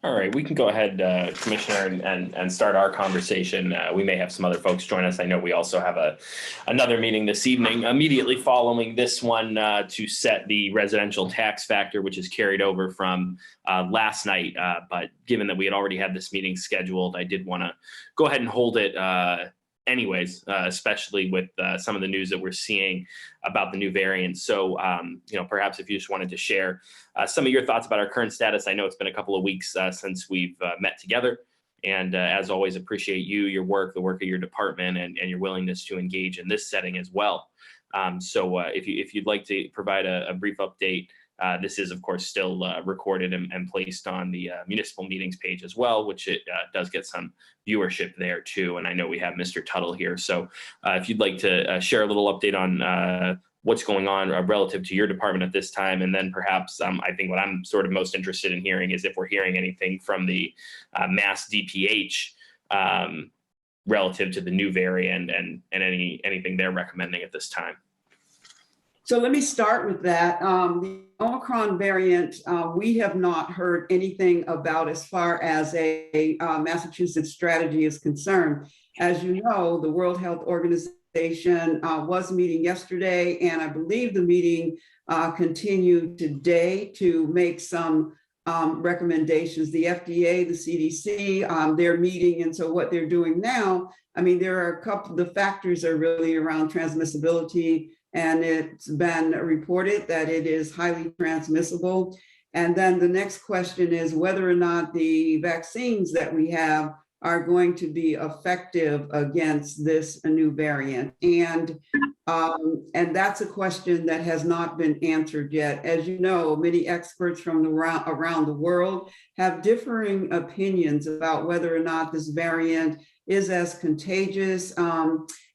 All right, we can go ahead, Commissioner, and start our conversation. We may have some other folks join us. I know we also have another meeting this evening immediately following this one to set the residential tax factor, which is carried over from last night. But given that we had already had this meeting scheduled, I did want to go ahead and hold it anyways, especially with some of the news that we're seeing about the new variant. So, perhaps if you just wanted to share some of your thoughts about our current status. I know it's been a couple of weeks since we've met together. And as always, appreciate you, your work, the work of your department, and your willingness to engage in this setting as well. So if you'd like to provide a brief update, this is, of course, still recorded and placed on the municipal meetings page as well, which it does get some viewership there too. And I know we have Mr. Tuttle here. So if you'd like to share a little update on what's going on relative to your department at this time. And then perhaps I think what I'm sort of most interested in hearing is if we're hearing anything from the Mass DPH relative to the new variant and anything they're recommending at this time. So let me start with that. The Omicron variant, we have not heard anything about as far as a Massachusetts strategy is concerned. As you know, the World Health Organization was meeting yesterday, and I believe the meeting continued today to make some recommendations. The FDA, the CDC, they're meeting, and so what they're doing now, I mean, there are a couple, the factors are really around transmissibility, and it's been reported that it is highly transmissible. And then the next question is whether or not the vaccines that we have are going to be effective against this new variant. And that's a question that has not been answered yet. As you know, many experts from around the world have differing opinions about whether or not this variant is as contagious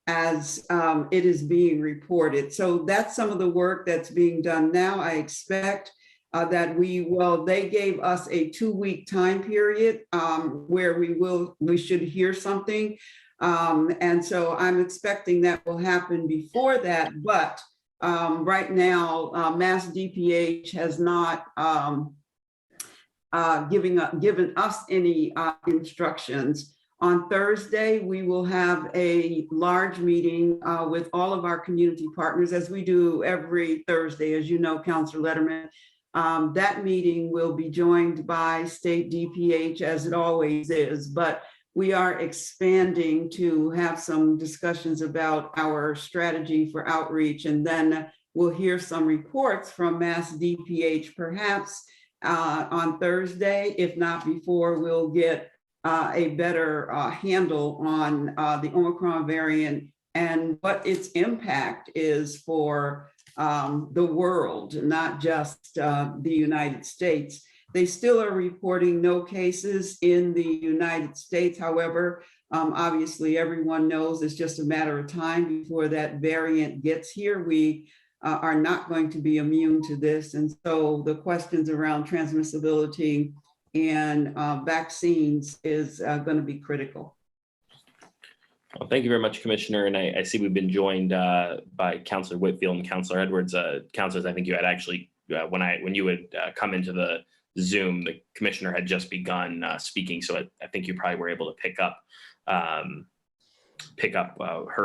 as it is being reported. So that's some of the work that's being done now. I expect that they gave us a 2-week time period where we should hear something. And so I'm expecting that will happen before that. But right now, Mass DPH has not given us any instructions. On Thursday, we will have a large meeting with all of our community partners, as we do every Thursday, as you know, Councilor Letterman. That meeting will be joined by State DPH, as it always is, but we are expanding to have some discussions about our strategy for outreach, and then we'll hear some reports from Mass DPH perhaps on Thursday. If not before, we'll get a better handle on the Omicron variant and what its impact is for the world, not just the United States. They still are reporting no cases in the United States. However, obviously everyone knows it's just a matter of time before that variant gets here. We are not going to be immune to this. And so the questions around transmissibility and vaccines is going to be critical. Well, thank you very much, Commissioner. And I see we've been joined by Councilor Whitfield and Councilor Edwards. Councilors, I think you had actually, when you had come into the Zoom, the Commissioner had just begun speaking. So I think you probably were able to pick up her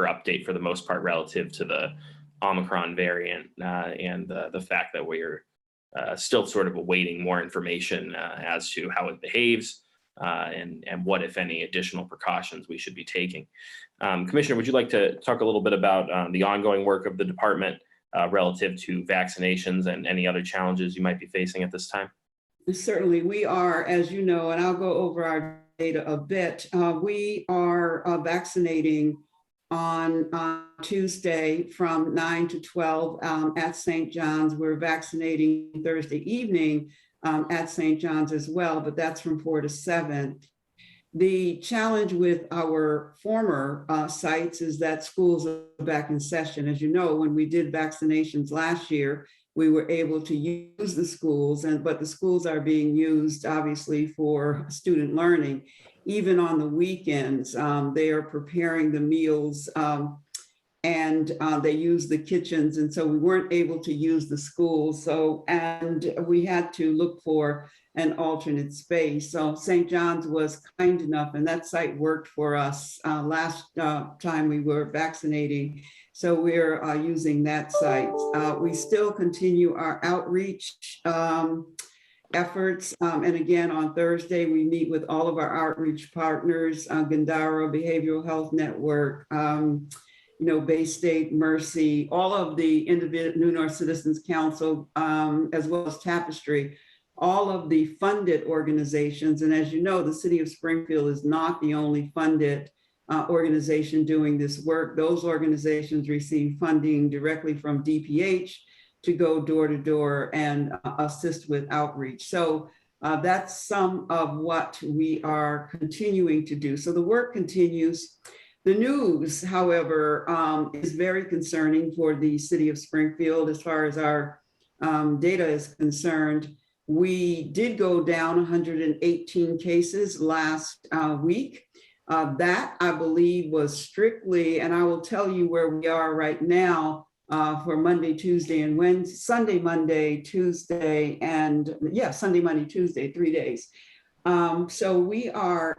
update for the most part relative to the Omicron variant and the fact that we're still sort of awaiting more information as to how it behaves and what, if any, additional precautions we should be taking. Commissioner, would you like to talk a little bit about the ongoing work of the department relative to vaccinations and any other challenges you might be facing at this time? Certainly, we are, as you know, and I'll go over our data a bit. We are vaccinating on Tuesday from 9 to 12 at St. John's. We're vaccinating Thursday evening at St. John's as well, but that's from 4 to 7. The challenge with our former sites is that schools are back in session. As you know, when we did vaccinations last year, we were able to use the schools, but the schools are being used obviously for student learning. Even on the weekends, they are preparing the meals and they use the kitchens. And so we weren't able to use the schools. And we had to look for an alternate space. So St. John's was kind enough, and that site worked for us last time we were vaccinating. So we're using that site. We still continue our outreach efforts. And again, on Thursday, we meet with all of our outreach partners, Gandara Behavioral Health Network, Bay State Mercy, all of the New North Citizens Council, as well as Tapestry, all of the funded organizations. And as you know, the city of Springfield is not the only funded organization doing this work. Those organizations receive funding directly from DPH to go door to door and assist with outreach. So that's some of what we are continuing to do. So the work continues. The news, however, is very concerning for the city of Springfield as far as our data is concerned. We did go down 118 cases last week. That, I believe, was strictly, and I will tell you where we are right now for Monday, Tuesday, and Wednesday, Sunday, Monday, Tuesday, and Sunday, Monday, Tuesday, 3 days. So we are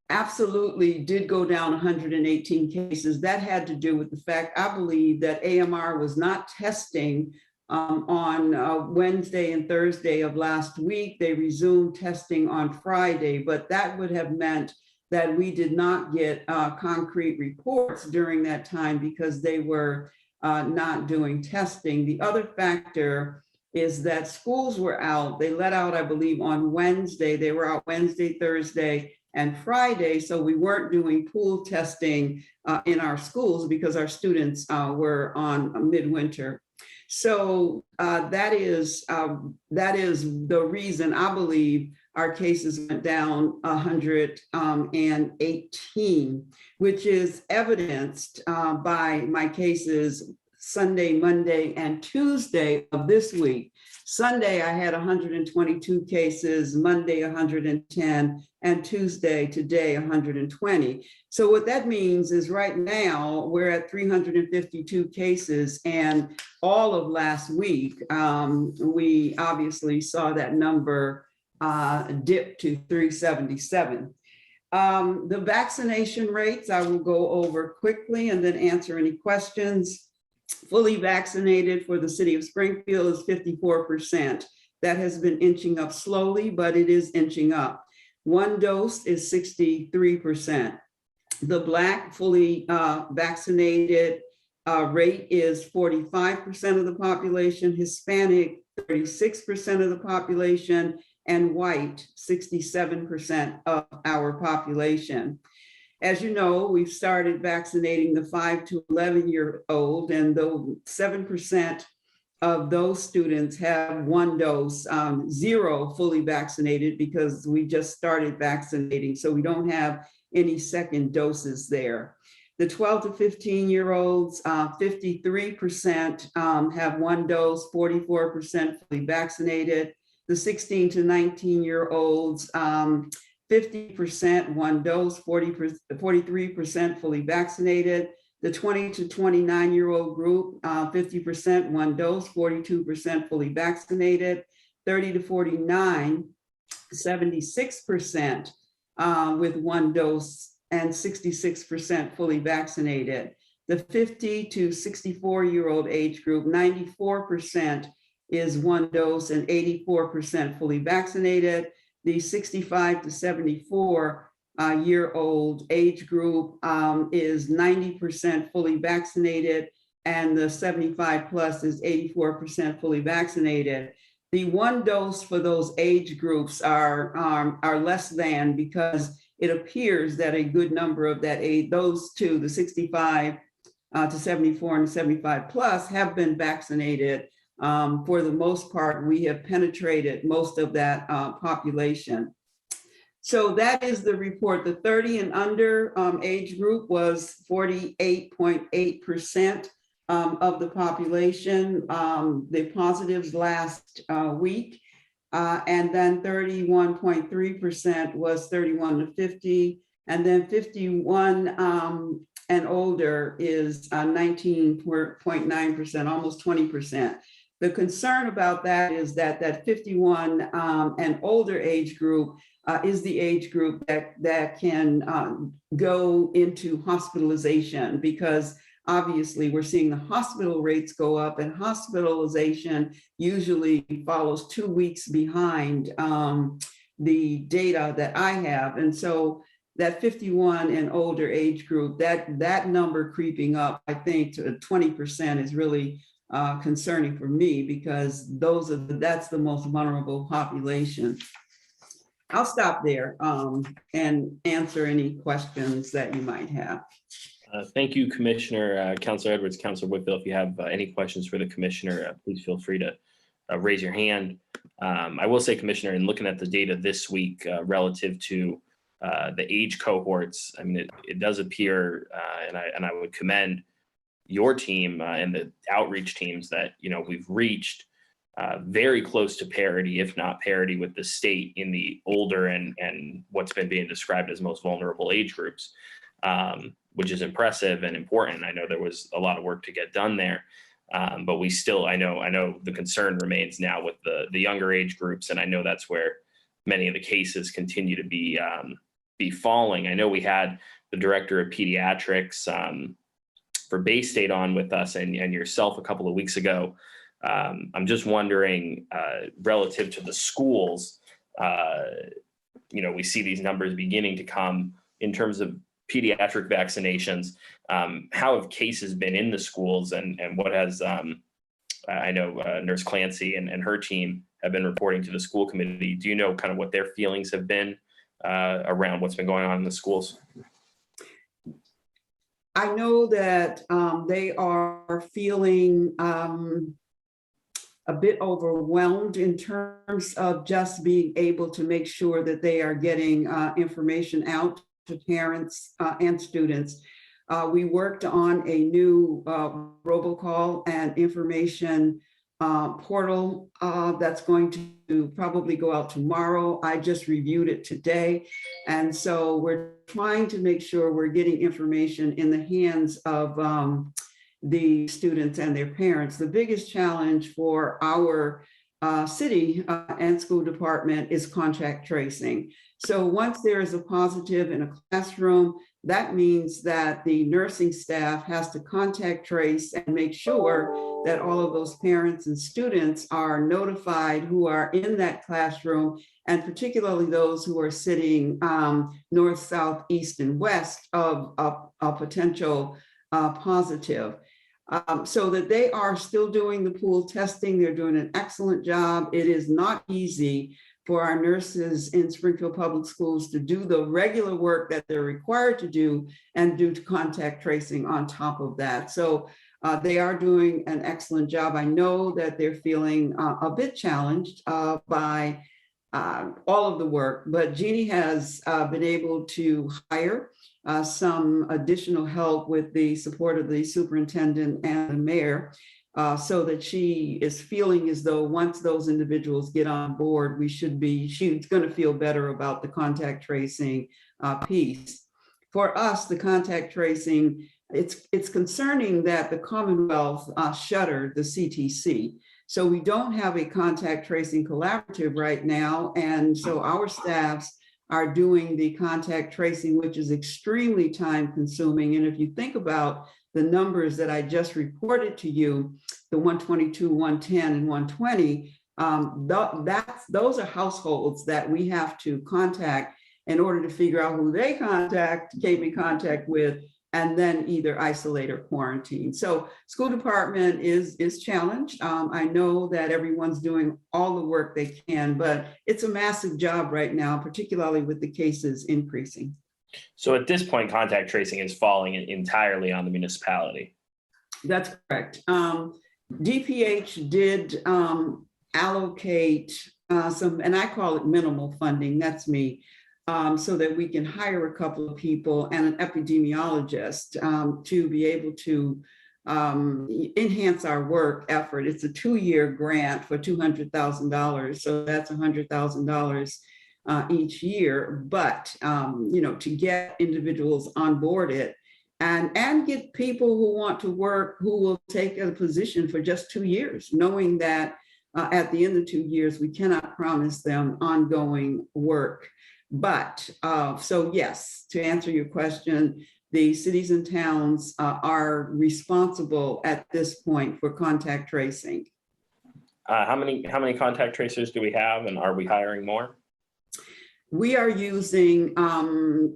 absolutely did go down 118 cases. That had to do with the fact, I believe, that AMR was not testing on Wednesday and Thursday of last week. They resumed testing on Friday, but that would have meant that we did not get concrete reports during that time because they were not doing testing. The other factor is that schools were out. They let out, I believe, on Wednesday. They were out Wednesday, Thursday, and Friday. So we weren't doing pool testing in our schools because our students were on midwinter. So that is the reason I believe our cases went down 118, which is evidenced by my cases Sunday, Monday, and Tuesday of this week. Sunday, I had 122 cases, Monday, 110, and Tuesday, today, 120. So what that means is right now, we're at 352 cases, and all of last week, we obviously saw that number dip to 377. The vaccination rates, I will go over quickly and then answer any questions. Fully vaccinated for the city of Springfield is 54%. That has been inching up slowly, but it is inching up. One dose is 63%. The Black fully vaccinated rate is 45% of the population, Hispanic 36% of the population, and white 67% of our population. As you know, we've started vaccinating the 5 to 11-year-old, and though 7% of those students have one dose, 0 fully vaccinated because we just started vaccinating, so we don't have any second doses there. The 12 to 15-year-olds, 53% have one dose, 44% fully vaccinated. The 16 to 19-year-olds, 50% one dose, 43% fully vaccinated. The 20 to 29-year-old group, 50% one dose, 42% fully vaccinated. 30 to 49, 76% with one dose and 66% fully vaccinated. The 50 to 64-year-old age group, 94% is one dose and 84% fully vaccinated. The 65 to 74-year-old age group is 90% fully vaccinated, and the 75 plus is 84% fully vaccinated. The one dose for those age groups are less than, because it appears that a good number of that age, those two, the 65 to 74 and 75 plus, have been vaccinated. For the most part, we have penetrated most of that population. So that is the report. The 30 and under age group was 48.8% of the population, the positives last week. And then 31.3% was 31 to 50. And then 51 and older is 19.9%, almost 20%. The concern about that is that that 51 and older age group is the age group that can go into hospitalization, because obviously we're seeing the hospital rates go up, and hospitalization usually follows 2 weeks behind the data that I have. And so that 51 and older age group, that number creeping up, I think, to 20% is really concerning for me, because that's the most vulnerable population. I'll stop there and answer any questions that you might have. Thank you, Commissioner. Councilor Edwards, Councilor Whitfield, if you have any questions for the commissioner, please feel free to raise your hand. I will say, Commissioner, in looking at the data this week relative to the age cohorts, I mean, it does appear, and I would commend your team and the outreach teams that, you know, we've reached very close to parity, if not parity, with the state in the older and what's been being described as most vulnerable age groups, which is impressive and important. I know there was a lot of work to get done there, but we still, I know the concern remains now with the younger age groups, and I know that's where many of the cases continue to be falling. I know we had the director of pediatrics for Bay State on with us and yourself a couple of weeks ago. I'm just wondering, relative to the schools, you know, we see these numbers beginning to come in terms of pediatric vaccinations. How have cases been in the schools, and what has, I know Nurse Clancy and her team have been reporting to the school committee. Do you know kind of what their feelings have been around what's been going on in the schools? I know that they are feeling a bit overwhelmed in terms of just being able to make sure that they are getting information out to parents and students. We worked on a new robocall and information portal that's going to probably go out tomorrow. I just reviewed it today. And so we're trying to make sure we're getting information in the hands of the students and their parents. The biggest challenge for our city and school department is contact tracing. So once there is a positive in a classroom, that means that the nursing staff has to contact trace and make sure that all of those parents and students are notified who are in that classroom, and particularly those who are sitting north, south, east, and west of a potential positive. So that they are still doing the pool testing. They're doing an excellent job. It is not easy for our nurses in Springfield Public Schools to do the regular work that they're required to do and do contact tracing on top of that. So they are doing an excellent job. I know that they're feeling a bit challenged by all of the work, but Jeannie has been able to hire some additional help with the support of the superintendent and the mayor, so that she is feeling as though once those individuals get on board, she's going to feel better about the contact tracing piece. For us, the contact tracing, it's concerning that the Commonwealth shuttered the CTC. So we don't have a contact tracing collaborative right now. And so our staffs are doing the contact tracing, which is extremely time consuming. And if you think about the numbers that I just reported to you, the 122, 110, and 120, those are households that we have to contact in order to figure out who they came in contact with, and then either isolate or quarantine. So school department is challenged. I know that everyone's doing all the work they can, but it's a massive job right now, particularly with the cases increasing. So at this point, contact tracing is falling entirely on the municipality. That's correct. DPH did allocate some, and I call it minimal funding, that's me, so that we can hire a couple of people and an epidemiologist to be able to enhance our work effort. It's a 2-year grant for $200,000. So that's $100,000 each year. But, to get individuals on board it, and get people who want to work, who will take a position for just 2 years, knowing that at the end of 2 years, we cannot promise them ongoing work. But so yes, to answer your question, the cities and towns are responsible at this point for contact tracing. How many contact tracers do we have, and are we hiring more? We are using,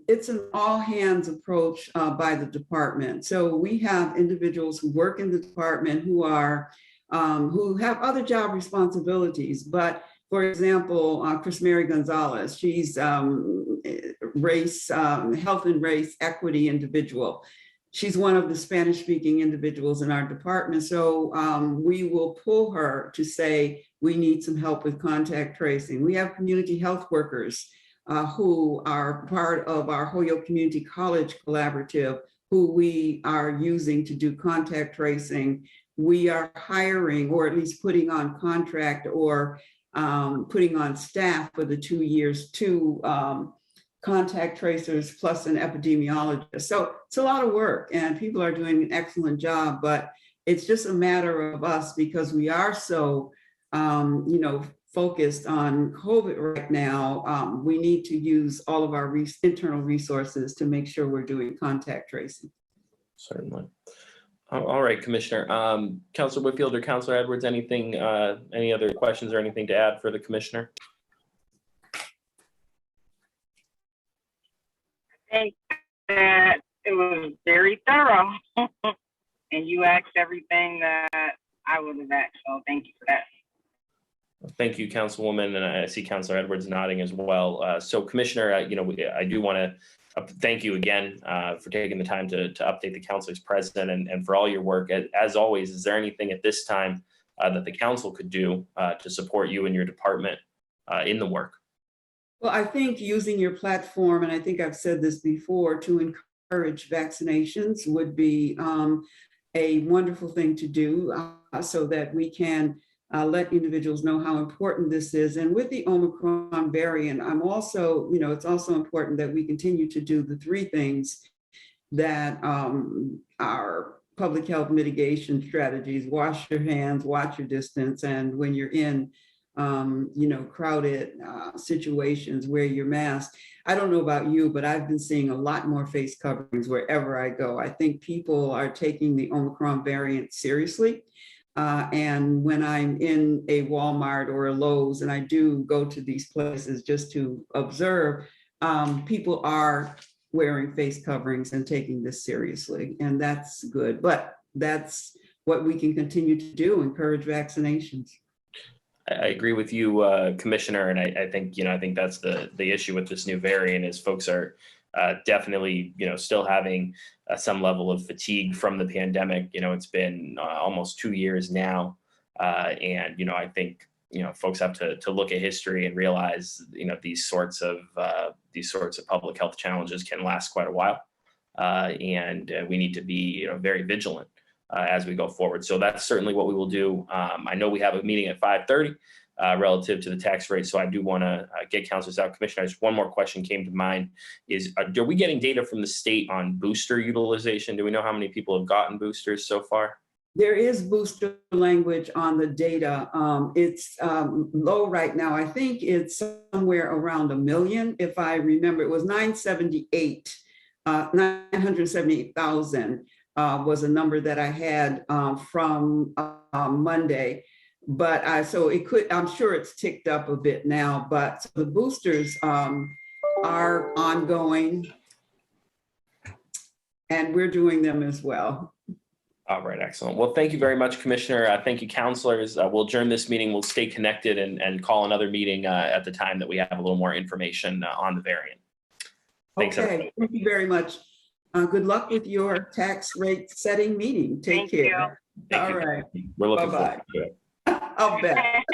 it's an all hands approach by the department. So we have individuals who work in the department who are, who have other job responsibilities. But for example, Chris Mary Gonzalez, she's race, health and race equity individual. She's one of the Spanish speaking individuals in our department. So we will pull her to say, we need some help with contact tracing. We have community health workers who are part of our Holyoke Community College Collaborative, who we are using to do contact tracing. We are hiring, or at least putting on contract or putting on staff for the 2 years, 2 contact tracers plus an epidemiologist. So it's a lot of work and people are doing an excellent job, but it's just a matter of us, because we are so, focused on COVID right now. We need to use all of our internal resources to make sure we're doing contact tracing. Certainly. All right, Commissioner. Councilor Whitfield or Councilor Edwards, anything, any other questions or anything to add for the Commissioner? I think that it was very thorough and you asked everything that I would have asked. So thank you for that. Thank you, Councilwoman, and I see Councilor Edwards nodding as well. So, Commissioner, I do want to thank you again for taking the time to update the council as president and for all your work. As always, is there anything at this time that the council could do to support you and your department in the work? Well, I think using your platform, and I think I've said this before, to encourage vaccinations would be a wonderful thing to do so that we can let individuals know how important this is. And with the Omicron variant, I'm also, it's also important that we continue to do the 3 things that are public health mitigation strategies: wash your hands, watch your distance, and when you're in crowded situations, wear your mask. I don't know about you, but I've been seeing a lot more face coverings wherever I go. I think people are taking the Omicron variant seriously. And when I'm in a Walmart or a Lowe's, and I do go to these places just to observe, people are wearing face coverings and taking this seriously, and that's good. But that's what we can continue to do: encourage vaccinations. I agree with you, Commissioner, and I think that's the issue with this new variant is folks are definitely still having some level of fatigue from the pandemic. It's been almost 2 years now, and I think folks have to look at history and realize these sorts of public health challenges can last quite a while, and we need to be very vigilant as we go forward. So that's certainly what we will do. I know we have a meeting at 5:30 relative to the tax rate, so I do want to get councilors out. Commissioner, just one more question came to mind: is are we getting data from the state on booster utilization? Do we know how many people have gotten boosters so far? There is booster language on the data. It's low right now. I think it's somewhere around 1 million. If I remember, it was 978,000 was a number that I had from Monday. But I'm sure it's ticked up a bit now, but the boosters are ongoing and we're doing them as well. All right, excellent. Well, thank you very much, Commissioner. Thank you, councilors. We'll adjourn this meeting. We'll stay connected and call another meeting at the time that we have a little more information on the variant. Thanks, everybody. Thank you very much. Good luck with your tax rate setting meeting. Take care. All right. We're looking forward to it. I'll bet.